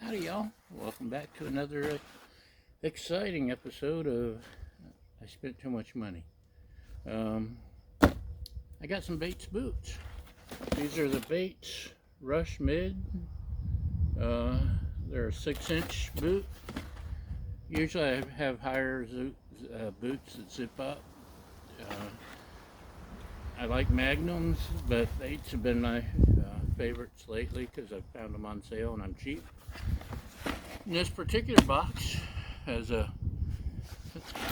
Howdy y'all, welcome back to another exciting episode of I Spent Too Much Money. I got some Bates boots. These are the Bates Rush Mid. They're a 6-inch boot. Usually I have higher boots that zip up. I like Magnums, but Bates have been my favorites lately because I've found them on sale and I'm cheap. And this particular box has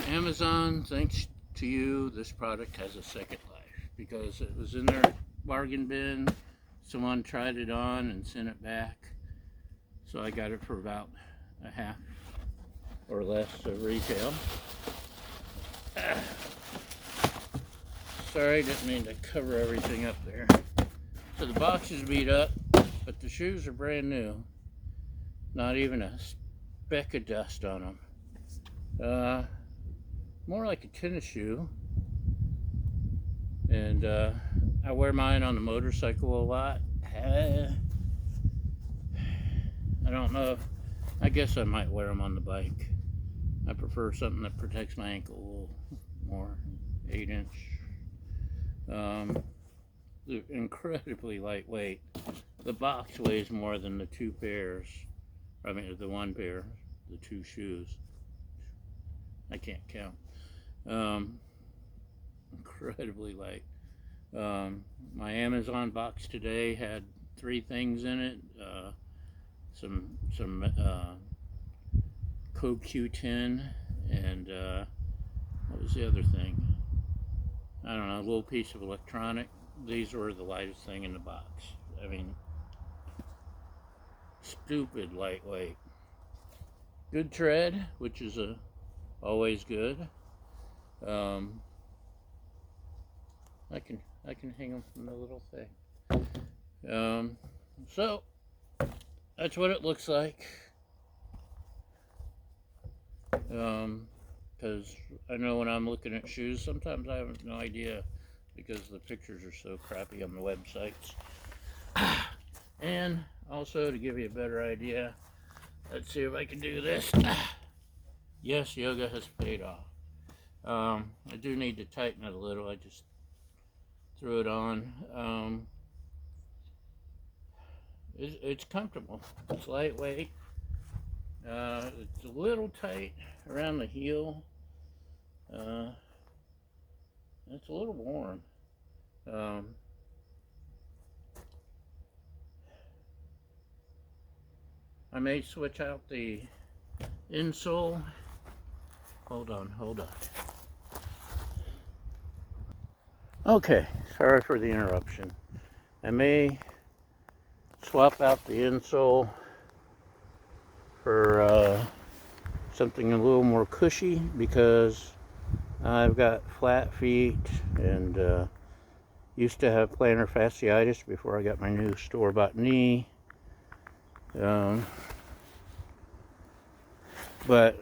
Amazon, thanks to you, this product has a second life because it was in their bargain bin. Someone tried it on and sent it back. So I got it for about a half or less of retail. Sorry, didn't mean to cover everything up there. So the box is beat up, but the shoes are brand new. Not even a speck of dust on them. More like a tennis shoe. And I wear mine on the motorcycle a lot. I don't know. I guess I might wear them on the bike. I prefer something that protects my ankle a little more. 8-inch. They're incredibly lightweight. The box weighs more than the two pairs. I mean, the one pair, the two shoes. I can't count. Incredibly light. My Amazon box today had 3 things in it. Some CoQ10 and what was the other thing? I don't know, a little piece of electronic. These were the lightest thing in the box. I mean, stupid lightweight. Good tread, which is always good. I can hang them from the little thing. So that's what it looks like. Because I know when I'm looking at shoes, sometimes I have no idea because the pictures are so crappy on the websites. And also, to give you a better idea, let's see if I can do this. Yes, yoga has paid off. I do need to tighten it a little. I just threw it on. It's comfortable. It's lightweight. It's a little tight around the heel. It's a little warm. I may switch out the insole. Hold on. Okay, sorry for the interruption. I may swap out the insole for something a little more cushy because I've got flat feet and used to have plantar fasciitis before I got my new store-bought knee. But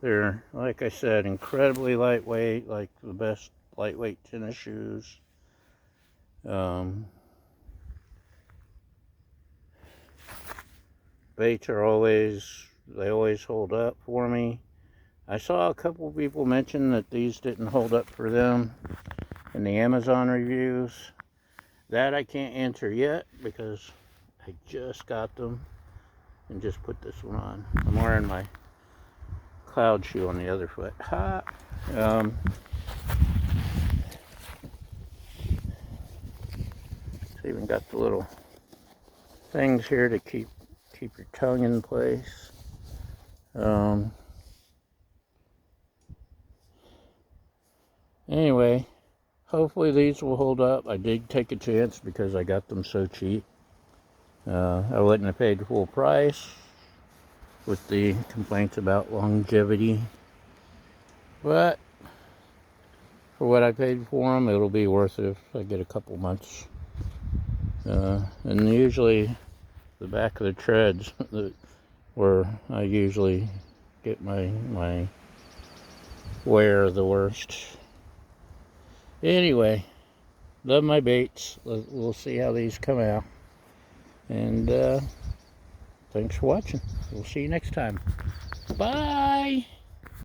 they're, like I said, incredibly lightweight, like the best lightweight tennis shoes. Baits are always hold up for me. I saw a couple people mention that these didn't hold up for them in the Amazon reviews. That I can't answer yet because I just got them and just put this one on. I'm wearing my cloud shoe on the other foot. Ha! It's even got the little things here to keep your tongue in place. Anyway, hopefully these will hold up. I did take a chance because I got them so cheap. I wouldn't have paid full price with the complaints about longevity. But for what I paid for them, it'll be worth it if I get a couple months. And usually the back of the treads where I usually get my wear the worst. Anyway, love my Bates. We'll see how these come out. And Thanks for watching. We'll see you next time. Bye!